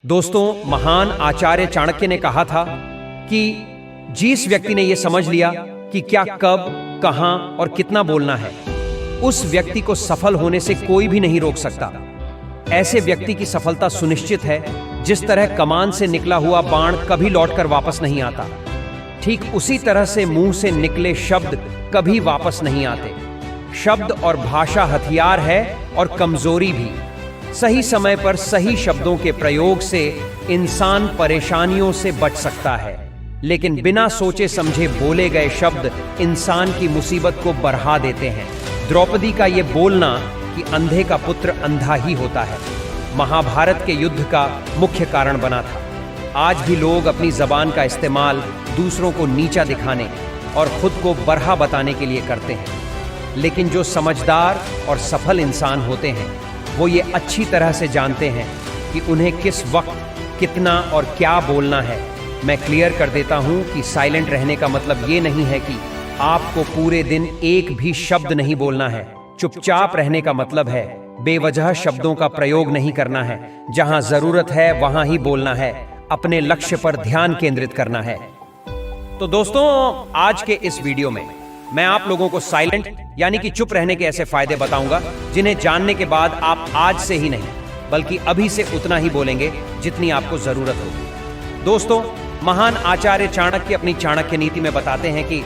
दोस्तों, महान आचार्य चाणक्य ने कहा था कि जिस व्यक्ति ने यह समझ लिया कि क्या, कब, कहां और कितना बोलना है, उस व्यक्ति को सफल होने से कोई भी नहीं रोक सकता। ऐसे व्यक्ति की सफलता सुनिश्चित है। जिस तरह कमान से निकला हुआ बाण कभी लौटकर वापस नहीं आता, ठीक उसी तरह से मुंह से निकले शब्द कभी वापस नहीं आते। शब्द और भाषा हथियार है और कमजोरी भी। सही समय पर सही शब्दों के प्रयोग से इंसान परेशानियों से बच सकता है, लेकिन बिना सोचे समझे बोले गए शब्द इंसान की मुसीबत को बढ़ा देते हैं। द्रौपदी का ये बोलना कि अंधे का पुत्र अंधा ही होता है, महाभारत के युद्ध का मुख्य कारण बना था। आज भी लोग अपनी जबान का इस्तेमाल दूसरों को नीचा दिखाने और खुद को बरहा बताने के लिए करते हैं, लेकिन जो समझदार और सफल इंसान होते हैं वो ये अच्छी तरह से जानते हैं कि उन्हें किस वक्त कितना और क्या बोलना है। मैं क्लियर कर देता हूं कि साइलेंट रहने का मतलब ये नहीं है कि आपको पूरे दिन एक भी शब्द नहीं बोलना है। चुपचाप रहने का मतलब है बेवजह शब्दों का प्रयोग नहीं करना है। जहां जरूरत है वहां ही बोलना है। अपने लक्ष्य पर ध्यान केंद्रित करना है। तो दोस्तों, आज के इस वीडियो में मैं आप लोगों को साइलेंट यानी कि चुप रहने के ऐसे फायदे बताऊंगा जिन्हें जानने के बाद आप आज से ही नहीं बल्कि अभी से उतना ही बोलेंगे जितनी आपको जरूरत होगी। दोस्तों, महान आचार्य चाणक्य अपनी चाणक्य नीति में बताते हैं कि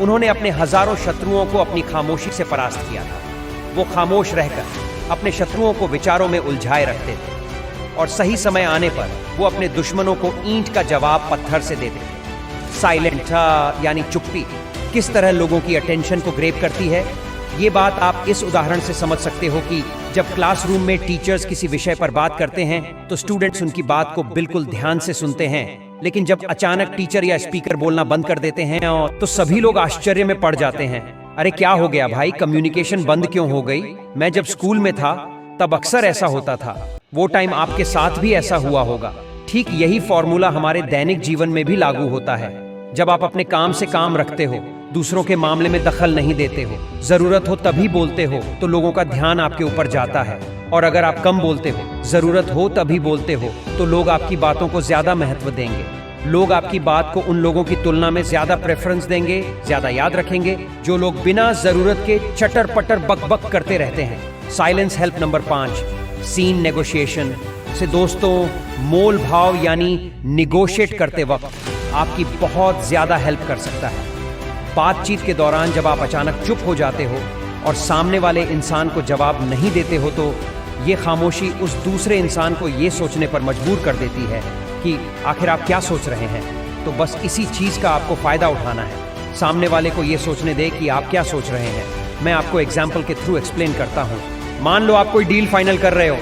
उन्होंने अपने हजारों शत्रुओं को अपनी खामोशी से परास्त किया था। वो खामोश रहकर अपने शत्रुओं को विचारों में उलझाए रखते थे और सही समय आने पर वो अपने दुश्मनों को ईंट का जवाब पत्थर से देते थे। साइलेंट यानी चुप्पी किस तरह लोगों की अटेंशन को ग्रैब करती है, ये बात आप इस उदाहरण से समझ सकते हो कि जब क्लासरूम में टीचर्स किसी विषय पर बात करते हैं तो स्टूडेंट्स उनकी बात को बिल्कुल ध्यान से सुनते हैं, लेकिन जब अचानक टीचर या स्पीकर बोलना बंद कर देते हैं तो सभी लोग आश्चर्य में पड़ जाते हैं। अरे क्या हो गया भाई, कम्युनिकेशन बंद क्यों हो गई? मैं जब स्कूल में था तब अक्सर ऐसा होता था। वो टाइम आपके साथ भी ऐसा हुआ होगा। ठीक यही फॉर्मूला हमारे दैनिक जीवन में भी लागू होता है। जब आप अपने काम से काम रखते हो, दूसरों के मामले में दखल नहीं देते हो, जरूरत हो तभी बोलते हो, तो लोगों का ध्यान आपके ऊपर जाता है। और अगर आप कम बोलते हो, जरूरत हो तभी बोलते हो, तो लोग आपकी बातों को ज्यादा महत्व देंगे। लोग आपकी बात को उन लोगों की तुलना में ज्यादा प्रेफरेंस देंगे, ज्यादा याद रखेंगे, जो लोग बिना जरूरत के चटर पटर बक बक करते रहते हैं। Silence help number 5, scene negotiation से दोस्तों, मोल भाव यानी निगोशिएट करते वक्त आपकी बहुत ज्यादा हेल्प कर सकता है। बातचीत के दौरान जब आप अचानक चुप हो जाते हो और सामने वाले इंसान को जवाब नहीं देते हो, तो ये खामोशी उस दूसरे इंसान को ये सोचने पर मजबूर कर देती है कि आखिर आप क्या सोच रहे हैं। तो बस इसी चीज का आपको फायदा उठाना है। सामने वाले को ये सोचने दे कि आप क्या सोच रहे हैं। मैं आपको एग्जाम्पल के थ्रू एक्सप्लेन करता हूँ। मान लो आप कोई डील फाइनल कर रहे हो,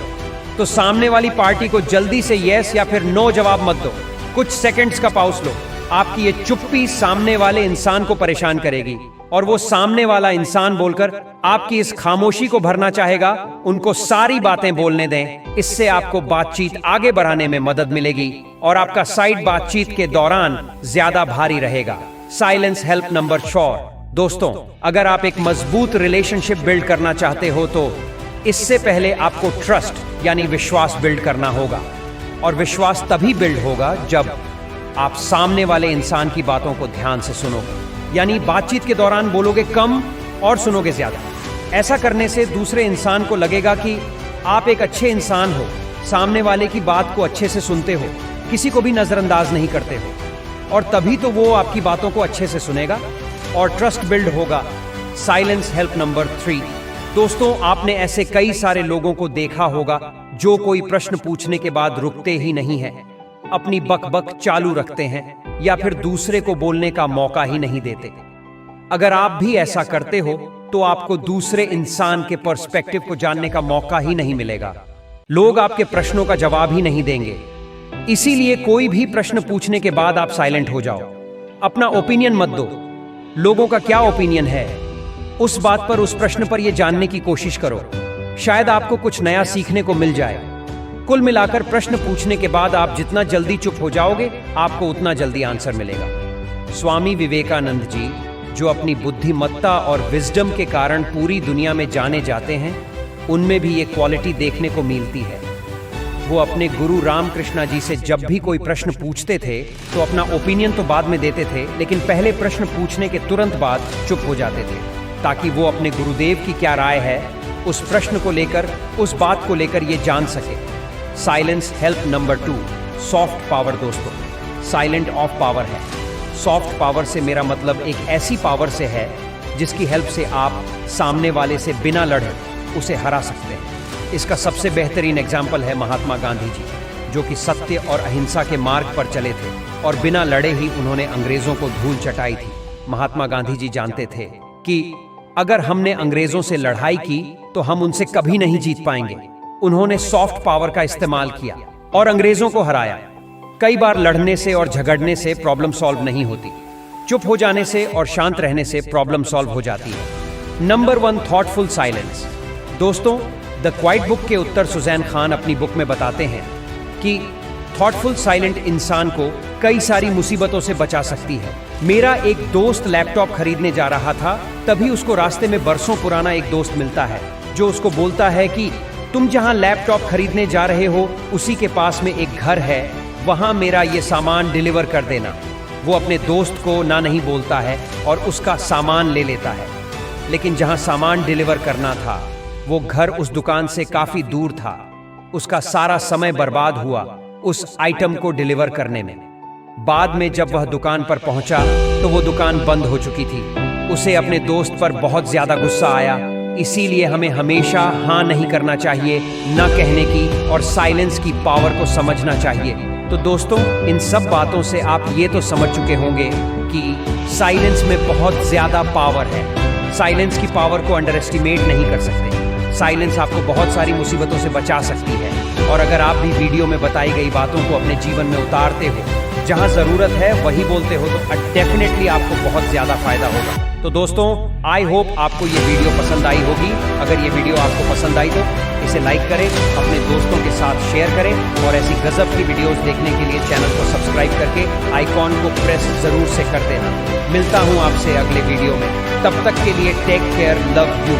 तो सामने वाली पार्टी को जल्दी से यस या फिर नो जवाब मत दो। कुछ सेकंड्स का पॉज लो। आपकी ये चुप्पी सामने वाले इंसान को परेशान करेगी और वो सामने वाला इंसान बोलकर आपकी इस खामोशी को भरना चाहेगा। उनको सारी बातें बोलने दें। इससे आपको बातचीत आगे बढ़ाने में मदद मिलेगी और आपका साइड बातचीत के दौरान ज्यादा भारी रहेगा। साइलेंस हेल्प नंबर 4, दोस्तों, अगर आप एक मजबूत रिलेशनशिप बिल्ड करना चाहते हो तो इससे पहले आपको ट्रस्ट यानी विश्वास बिल्ड करना होगा। और विश्वास तभी बिल्ड होगा जब आप सामने वाले इंसान की बातों को ध्यान से सुनोगे, यानी बातचीत के दौरान बोलोगे कम और सुनोगे ज्यादा। ऐसा करने से दूसरे इंसान को लगेगा कि आप एक अच्छे इंसान हो, सामने वाले की बात को अच्छे से सुनते हो, किसी को भी नजरअंदाज नहीं करते हो, और तभी तो वो आपकी बातों को अच्छे से सुनेगा और ट्रस्ट बिल्ड होगा। साइलेंस हेल्प नंबर 3, दोस्तों, आपने ऐसे कई सारे लोगों को देखा होगा जो कोई प्रश्न पूछने के बाद रुकते ही नहीं है, अपनी बकबक चालू रखते हैं या फिर दूसरे को बोलने का मौका ही नहीं देते। अगर आप भी ऐसा करते हो तो आपको दूसरे इंसान के पर्सपेक्टिव को जानने का मौका ही नहीं मिलेगा। लोग आपके प्रश्नों का जवाब ही नहीं देंगे। इसीलिए कोई भी प्रश्न पूछने के बाद आप साइलेंट हो जाओ। अपना ओपिनियन मत दो। लोगों का क्या ओपिनियन है उस बात पर, उस प्रश्न पर यह जानने की कोशिश करो। शायद आपको कुछ नया सीखने को मिल जाए। कुल मिलाकर प्रश्न पूछने के बाद आप जितना जल्दी चुप हो जाओगे, आपको उतना जल्दी आंसर मिलेगा। स्वामी विवेकानंद जी, जो अपनी बुद्धिमत्ता और विजडम के कारण पूरी दुनिया में जाने जाते हैं, उनमें भी ये क्वालिटी देखने को मिलती है। वो अपने गुरु रामकृष्ण जी से जब भी कोई प्रश्न पूछते थे तो अपना ओपिनियन तो बाद में देते थे, लेकिन पहले प्रश्न पूछने के तुरंत बाद चुप हो जाते थे, ताकि वो अपने गुरुदेव की क्या राय है उस प्रश्न को लेकर, उस बात को लेकर ये जान सके। Silence help number 2, soft power. दोस्तों, साइलेंट ऑफ पावर है। सॉफ्ट पावर से मेरा मतलब एक ऐसी पावर से है जिसकी हेल्प से आप सामने वाले से बिना लड़े उसे हरा सकते हैं। इसका सबसे बेहतरीन एग्जाम्पल है महात्मा गांधी जी, जो कि सत्य और अहिंसा के मार्ग पर चले थे और बिना लड़े ही उन्होंने अंग्रेजों को धूल चटाई थी। महात्मा गांधी जी जानते थे कि अगर हमने अंग्रेजों से लड़ाई की तो हम उनसे कभी नहीं जीत पाएंगे। उन्होंने सॉफ्ट पावर का इस्तेमाल किया और अंग्रेजों को हराया। कई बार लड़ने से और झगड़ने से प्रॉब्लम सॉल्व नहीं होती, चुप हो जाने से और शांत रहने से प्रॉब्लम सॉल्व हो जाती है। Number 1, thoughtful silence. दोस्तों, द क्वाइट बुक के उत्तर सुजैन खान अपनी बुक में बताते हैं कि थॉटफुल साइलेंट इंसान को कई सारी मुसीबतों से बचा सकती है। मेरा एक दोस्त लैपटॉप खरीदने जा रहा था, तभी उसको रास्ते में बरसों पुराना एक दोस्त मिलता है जो उसको बोलता है कि तुम जहां लैपटॉप खरीदने जा रहे हो उसी के पास में एक घर है, वहां मेरा ये सामान डिलीवर कर देना। वो अपने दोस्त को ना नहीं बोलता है और उसका सामान ले लेता है, लेकिन जहां सामान डिलीवर करना था वो घर उस दुकान से काफी दूर था। उसका सारा समय बर्बाद हुआ उस आइटम को डिलीवर करने में। बाद में जब वह दुकान पर पहुंचा तो वो दुकान बंद हो चुकी थी। उसे अपने दोस्त पर बहुत ज्यादा गुस्सा आया। इसीलिए हमें हमेशा हाँ नहीं करना चाहिए, न कहने की और साइलेंस की पावर को समझना चाहिए। तो दोस्तों, इन सब बातों से आप ये तो समझ चुके होंगे कि साइलेंस में बहुत ज्यादा पावर है। साइलेंस की पावर को अंडर एस्टिमेट नहीं कर सकते। साइलेंस आपको बहुत सारी मुसीबतों से बचा सकती है। और अगर आप भी वीडियो में बताई गई बातों को अपने जीवन में उतारते हो, जहां जरूरत है वही बोलते हो, तो डेफिनेटली आपको बहुत ज्यादा फायदा होगा। तो दोस्तों, आई होप आपको ये वीडियो पसंद आई होगी। अगर ये वीडियो आपको पसंद आई तो इसे लाइक करें, अपने दोस्तों के साथ शेयर करें और ऐसी गजब की वीडियोस देखने के लिए चैनल को सब्सक्राइब करके आइकॉन को प्रेस जरूर से कर देना। मिलता हूं आपसे अगले वीडियो में, तब तक के लिए टेक केयर, लव यू।